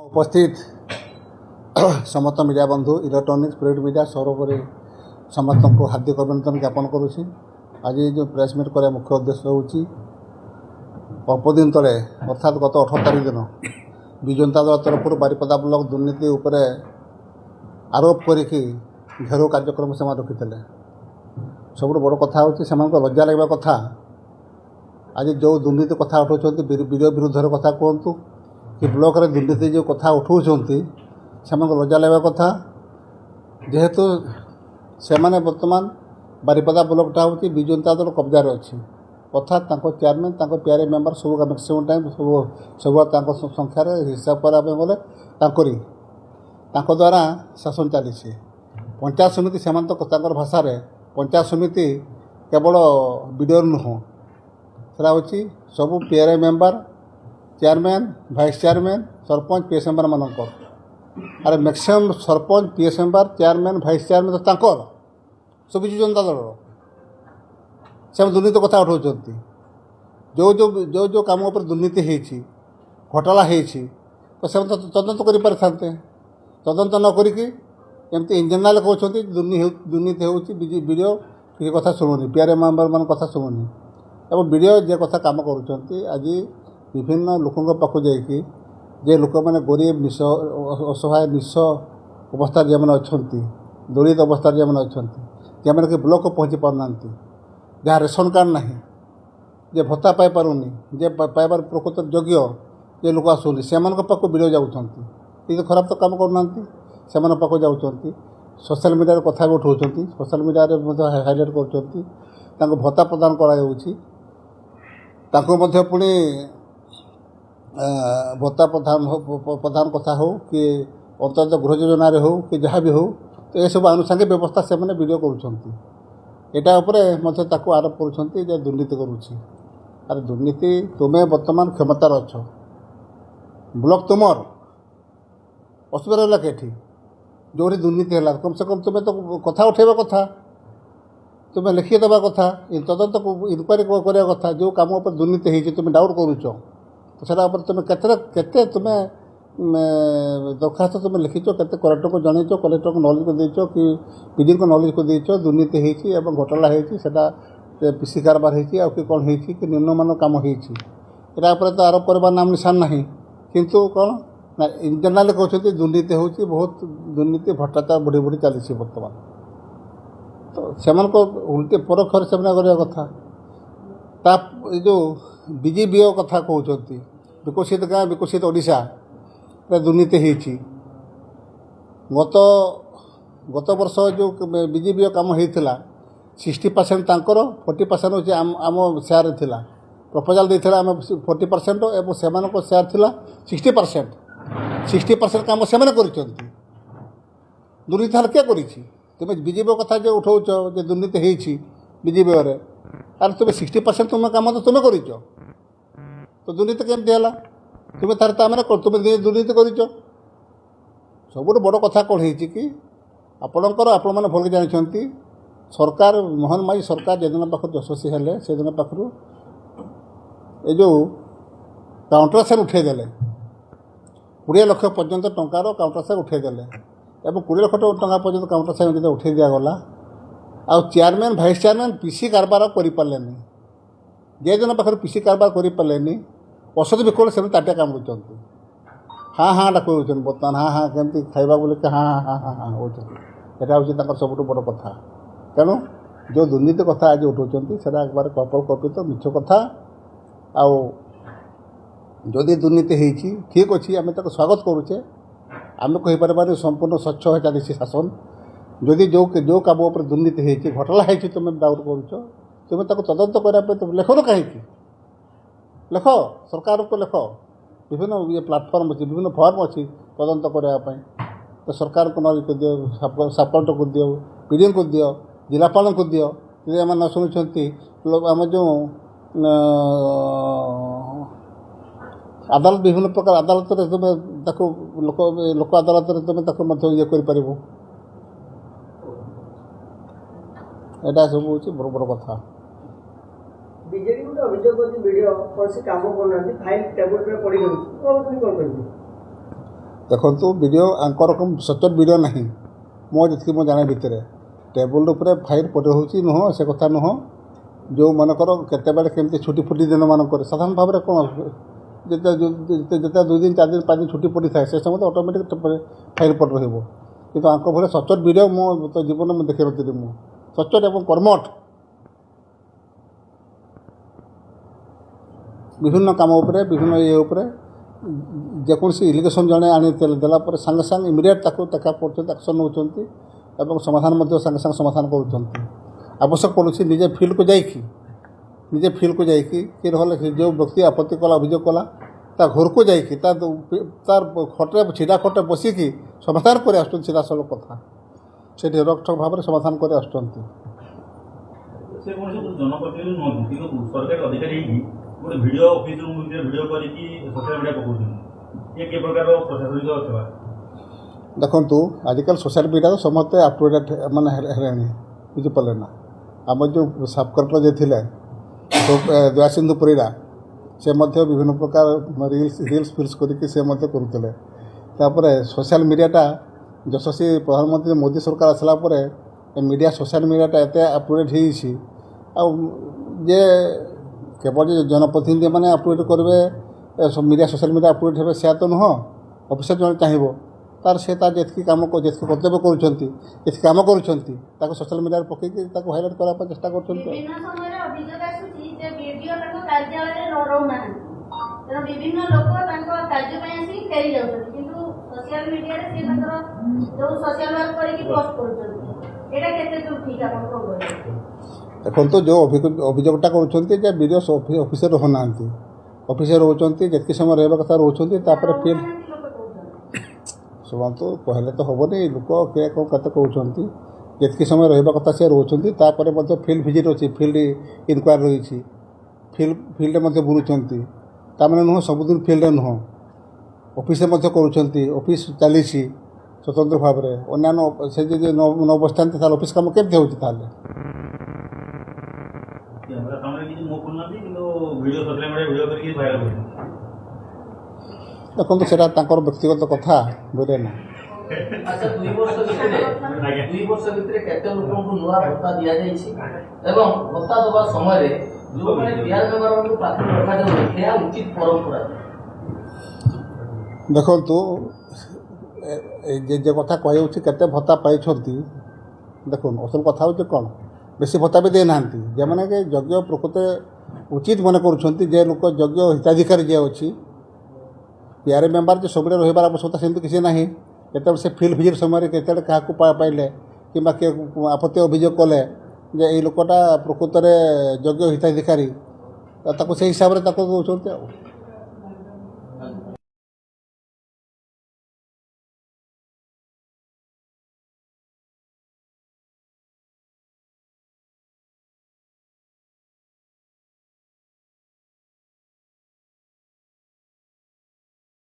उपस्थित समस्त मीडिया बंधु इलेक्ट्रोनिक्स प्रिंट मीडिया सर्वोपरि समस्त को हार्दिक अभिनंदन ज्ञापन करुँच। आज जो प्रेस मीट कर मुख्य उद्देश्य होची अल्प दिन तले अर्थात गत 18 तारिख दिन विजु जनता दल तरफ बारिपदा ब्लॉक दुर्नीति उपर आरोप करिकी घेराव कार्यक्रम से रखी सब बड़ कथा हो लज्जा लगे कथा आज जो दुर्नीति कथा उठाऊँ वीडियो विरुद्ध कथा कहतु कि ब्लॉक रे दुर्नीति जो कथा उठाऊँ से लज्जा लगे कथा जेहेतु से बर्तमान बारिपदा ब्लॉकटा हूँ विजु जनता दल कब्जार अच्छी अर्थात चेयरमैन पीआरए मेम्बर सब मैक्सिमम टाइम सब संख्यार हिसाब कराया गले द्वारा शासन चली पंचायत समिति से भाषा पंचायत समिति केवल वीडियो नुह सेटा हूँ सब PRA member chairman vice chairman sarpanch PS member मानक अरे maximum sarpanch PS member chairman vice chairman तो सब विजु जनता दल से दुर्नीति कथा उठाऊँ जो जो जो जो कम दुर्नीति होती घोटाला होती तो से तदंत कर तदंत न करिकी एमती इंजनल कहते दुर्नीति होडियो किसी कथा शुणुनी पीआरए मेम्बर मान कथा शुणुनी और वीडियो जे कथा काम करुँच आज विभिन्न लोकों पाक जाइए जे लोक मैंने गरीब निश असहाय निश अवस्था जो मैंने अच्छा दलित अवस्था जो मैंने अच्छा जो कि ब्लॉक पहुँची पारना जहाँ रेशन कार्ड ना जे भत्ता पाइपारूनी जे पाइबार प्रकृत योग्य जे लोक आसुनी से पाक वीडियो जाऊँगी ये खराब तो काम करना से पाक जाऊँगी सोशल मीडिया कथा भी उठाऊँ सोशल मीडिया हाइलाइट कर भत्ता प्रदान कर पुणी भत्ता प्रधान कथा हो कि अंतर्गत गृह योजना हो कि जहाँ भी हो तो यह सब आनुषंगिक व्यवस्था से वीडियो करा आरोप कर दुर्नीति करुँची अरे दुर्नीति तुम्हें बर्तमान क्षमतार अच्छ ब्लॉक तुमर असुविधा है कि जो दुर्नीति है कम से कम तुम्हें तो कथा उठेबा कथा तुम्हें लिखी देवा कथा तदंत इनक्वारी करवा कथा जो कम पर दुर्नीति होती तुम्हें डाउट करुच तो सर तुम्हें केते तुम्हें दरखास्त तुम्हें लिखीच के कलेक्टर को जनईच कलेक्टर को नॉलेज को देच कि पीडी को नॉलेज को देच दुर्नीति होती घोटाला होती पीसी कारबार होती कौन हो निम्नमान कम होता तो आरोप करवा नाम निशान ना किंतु कौन ना इंटरनाल कहते दुर्नीति होती बहुत दुर्नीति भ्रष्टाचार बढ़ी बढ़ी चली बर्तमान तो से उल्टे परोक्ष से कथा जो बीजेपी कथा कहते विकसित गाँ विकसित ओडिशा दुर्नीति होती गत वर्ष जो बीजेपी कम होता 60% तांकर 40% हूँ आम सेयार थिला प्रपोजाल देता आम 40% और से सेयार थिला 60% कम से दुर्नीति हाल क्या करी तुम्हें बीजेपी कथा जो उठाऊच दुर्नीति होती बीजेपी अरे तुम्हें 60% तुम कम तो तुम्हें कर तो दुर्नीति केमती है तुम्हें तार तामें तुम्हें दुर्नीति कर सब बड़ कथा कौन हो कि आपणकर आपण मैंने भल जानते सरकार मोहन माई सरकार जेदिन पाख यशस्वी हेले से दिन पाखु ये जो काउंटरसेल उठेदेले 20 लाख पर्यंत टंकार काउंटरसेल उठेदेले और 20 लाख टंका पर्यंत काउंटरसेल जो उठे दिगला आ चेयरमैन भाइस चेयरमैन पीसी कारबार करें जे दिन पाखे पीसी कारबार करें औषध विकल से ताटिया कामुड़ हाँ हाँ डाक बर्तमान हाँ हाँ केमती खाइबा बोले हाँ हाँ हाँ हाँ हो यहाँ हूँ सब बड़ कथा तेणु जो दुर्नीति कथा आज उठाऊँ से एक बार कल्पित मिछ कथा आदि दुर्नीति होती ठीक अच्छे आम स्वागत करुचे आम कहीपर संपूर्ण स्वच्छ हो चली शासन जदि जो जो कम पर दुर्नीति होती घोटाला होती तुम्हें डाउट करुच तुम्हें तदंत करने तुम लेख न कहीं लेख सरकार को लेख विभिन्न ये प्लाटफर्म अच्छी विभिन्न फॉर्म अच्छी तदंत करने तो सरकार को नॉलेज को दियो सब कलेक्टर को दियो पीडीएम को दियो जिलापाल को दियो यदि न शुणुंट आम जो अदालत विभिन्न प्रकार अदालत तुम्हें लोक अदालत तुम्हें ये कर यहाँ सब हूँ बड़ बड़ कथा बीजेपी गोटे अभियोग कर वीडियो कौन से काम करना फाइल टेबुल पे पड़ी रही तो कौन कर ଦେଖନ୍ତୁ ଭିଡ଼ିଓ ଆଙ୍କର ସଚୋଟ ଭିଡ଼ିଓ ନାହିଁ ମୋ ଯେତିକି ମୁଁ ଜାଣେ ଭିତରେ ଟେବୁଲ୍ ଉପରେ ଫାଇଲ୍ ପଡ଼ି ହେଉଛି ନୁହଁ ସେ କଥା ନୁହଁ ଯେଉଁ ମନେକର କେତେବେଳେ କେମିତି ଛୁଟି ଫୁଟି ଦିନମାନଙ୍କରେ ସାଧାରଣ ଭାବରେ କ'ଣ ଯେତେ 2 ଦିନ 4 ଦିନ 5 ଦିନ ଛୁଟି ପଡ଼ିଥାଏ ସେ ସମୟରେ ଅଟୋମେଟିକ୍ ଫାଇଲ୍ ପଡ଼ି ରହିବ କିନ୍ତୁ ଆଙ୍କ ଭଳିଆ ସଚୋଟ ଭିଡ଼ିଓ ମୋ ଜୀବନରେ ମୁଁ ଦେଖିନଥିଲି ମୁଁ ସଚୋଟ ଏବଂ କର୍ମଠ ବିଭିନ୍ନ କାମ ଉପରେ ବିଭିନ୍ନ ଇଏ ଉପରେ ଯେକୌଣସି ଇଲିଗେସନ୍ ଜଣେ ଆଣି ଦେଲା ପରେ ସାଙ୍ଗେ ସାଙ୍ଗେ ଇମିଡ଼ିଏଟ୍ ତାକୁ ଦେଖା କରୁଛନ୍ତି ଆକ୍ସନ୍ ନେଉଛନ୍ତି ଏବଂ ସମାଧାନ ମଧ୍ୟ ସାଙ୍ଗେ ସାଙ୍ଗେ ସମାଧାନ କରୁଛନ୍ତି ଆବଶ୍ୟକ ପଡ଼ୁଛି ନିଜେ ଫିଲ୍ଡକୁ ଯାଇକି କି ନହେଲେ ଯେଉଁ ବ୍ୟକ୍ତି ଆପତ୍ତି କଲା ଅଭିଯୋଗ କଲା ତା ଘରକୁ ଯାଇକି ତାର ଖଟରେ ଛିଡ଼ା ଖଟରେ ବସିକି ସମାଧାନ କରି ଆସୁଛନ୍ତି ସିଧାସଳଖ କଥା ସେଠି ରୋକଠୋକ ଭାବରେ ସମାଧାନ କରି ଆସୁଛନ୍ତି ସେ କୌଣସି ଜନପ୍ରତିନିଧି ନୁହନ୍ତି କିନ୍ତୁ ସରକାରୀ ଅଧିକାରୀ ହେଇକି ଗୋଟେ ଭିଡ଼ିଓ ଅଫିସରୁ ଭିଡ଼ିଓ କରିକି ସୋସିଆଲ ମିଡ଼ିଆ ପକାଉଛନ୍ତି ଏ କି ପ୍ରକାର ପ୍ରଶାସନିକ ସେବା ଦେଖନ୍ତୁ ଆଜିକାଲି ସୋସିଆଲ ମିଡ଼ିଆରେ ସମସ୍ତେ ଅପ୍ ଟୁ ଡେଟ୍ ମାନେ ହେଲେଣି ବୁଝିପାରିଲେ ନା ଆମର ଯେଉଁ ସବ୍ କଲେକ୍ଟର ଯିଏ ଥିଲେ ଦୟାସିନ୍ଧୁ ପରିଡ଼ା ସେ ମଧ୍ୟ ବିଭିନ୍ନ ପ୍ରକାର ରିଲ୍ସ ଫିଲ୍ସ କରିକି ସେ ମଧ୍ୟ କରୁଥିଲେ ତାପରେ ସୋସିଆଲ ମିଡ଼ିଆଟା ଯଶସ୍ୱୀ ପ୍ରଧାନମନ୍ତ୍ରୀ ମୋଦି ସରକାର ଆସିଲା ପରେ ଏ ମିଡ଼ିଆ ସୋସିଆଲ ମିଡ଼ିଆଟା ଏତେ ଅପ୍ ଟୁ ଡେଟ୍ ହେଇଯାଇଛି ଆଉ ଯେ କେବଳ ଯେ ଜନପ୍ରତିନିଧିମାନେ ଅପ୍ ଟୁ ଡେଟ୍ କରିବେ media social media up to date ହେବେ ସେୟା ତ ନୁହଁ ଅଫିସର ଜଣେ ଚାହିଁବ ତାର ସେ ତାର ଯେତିକି କର୍ତ୍ତବ୍ୟ କରୁଛନ୍ତି ଯେତିକି କାମ କରୁଛନ୍ତି ତାକୁ ସୋସିଆଲ ମିଡ଼ିଆରେ ପକେଇକି ତାକୁ ହାଇଲାଇଟ୍ କରିବା ପାଇଁ ଚେଷ୍ଟା କରୁଛନ୍ତି ବିଭିନ୍ନ ସମୟରେ ଅଭିଯୋଗ ଆସୁଛି ଯେ ଭିଡ଼ିଓ ତାଙ୍କ କାର୍ଯ୍ୟାଳୟରେ ରହୁନାହାନ୍ତି ତେଣୁ ବିଭିନ୍ନ ଲୋକ ତାଙ୍କ କାର୍ଯ୍ୟ ପାଇଁ ଆସିକି ଫେରି ଯାଉଛନ୍ତି କିନ୍ତୁ ସୋସିଆଲ ମିଡ଼ିଆରେ ସେ ତାଙ୍କର ଯେଉଁ ସୋସିଆଲ ୱାର୍କ କରିକି ପୋଷ୍ଟ କରୁଛନ୍ତି ଏଇଟା କେତେ ଦୂର ଠିକ୍ ଆପଣ କ'ଣ କହିବେ ଦେଖନ୍ତୁ ଯେଉଁ ଅଭିଯୋଗଟା କରୁଛନ୍ତି ଯେ ଭିଡ଼ିଓ ଅଫିସରେ ରହୁନାହାନ୍ତି ଅଫିସରେ ରହୁଛନ୍ତି ଯେତିକି ସମୟ ରହିବା କଥା ରହୁଛନ୍ତି ତାପରେ ଫିଲ୍ଡ ଶୁଣନ୍ତୁ କହିଲେ ତ ହେବନି ଲୋକ କିଏ କ'ଣ କେତେ କହୁଛନ୍ତି ଯେତିକି ସମୟ ରହିବା କଥା ସେ ରହୁଛନ୍ତି ତାପରେ ମଧ୍ୟ ଫିଲ୍ଡ ଭିଜିଟ୍ ଅଛି ଫିଲ୍ଡ ଇନକ୍ୱାରି ରହିଛି ଫିଲ୍ଡରେ ମଧ୍ୟ ବୁଲୁଛନ୍ତି ତାମାନେ ନୁହଁ ସବୁଦିନ ଫିଲ୍ଡରେ ନୁହଁ ଅଫିସରେ ମଧ୍ୟ କରୁଛନ୍ତି ଅଫିସ ଚାଲିଛି ସ୍ୱତନ୍ତ୍ର ଭାବରେ ଅନ୍ୟାନ୍ୟ ସେ ଯଦି ନ ବସିଥାନ୍ତି ତାହେଲେ ଅଫିସ କାମ କେମିତି ହେଉଛି ତାହେଲେ ଦେଖନ୍ତୁ ସେଇଟା ତାଙ୍କର ବ୍ୟକ୍ତିଗତ କଥା ବୁଝିଲେ ନା ଆଚ୍ଛା 2 ବର୍ଷ ଭିତରେ କେତେ ଲୋକଙ୍କୁ ନୂଆ ଭତ୍ତା ଦିଆଯାଇଛି ଏବଂ ଭତ୍ତା ଦେବା ସମୟରେ ଯେଉଁମାନେ ପିଆର ମେମ୍ବରମାନଙ୍କୁ ପ୍ରାଥମିକ ରଖାଯାଉଛି ଏହା ଉଚିତ ପରମ୍ପରା ଦେଖନ୍ତୁ ଯେ କଥା କୁହାଯାଉଛି କେତେ ଭତ୍ତା ପାଇଛନ୍ତି ଦେଖନ୍ତୁ ଅସଲ କଥା ହେଉଛି କ'ଣ ବେଶୀ ଭତ୍ତା ବି ଦେଇନାହାନ୍ତି ଯେଉଁମାନେ କି ଯୋଗ୍ୟ ପ୍ରକୃତରେ ଉଚିତ ମନେ କରୁଛନ୍ତି ଯେ ଲୋକ ଯୋଗ୍ୟ ହିତାଧିକାରୀ ଯିଏ ଅଛି ପିଆର ମେମ୍ବର ଯେ ସବୁବେଳେ ରହିବାର ଆବଶ୍ୟକତା ସେମିତି କିଛି ନାହିଁ କେତେବେଳେ ସେ ଫିଲ୍ଡ ଭିଜିଟ୍ ସମୟରେ କେତେବେଳେ କାହାକୁ ପାଇଲେ କିମ୍ବା କିଏ ଆପତ୍ତି ଅଭିଯୋଗ କଲେ ଯେ ଏଇ ଲୋକଟା ପ୍ରକୃତରେ ଯୋଗ୍ୟ ହିତାଧିକାରୀ ତାକୁ ସେଇ ହିସାବରେ ତାକୁ ଦେଉଛନ୍ତି ଆଉ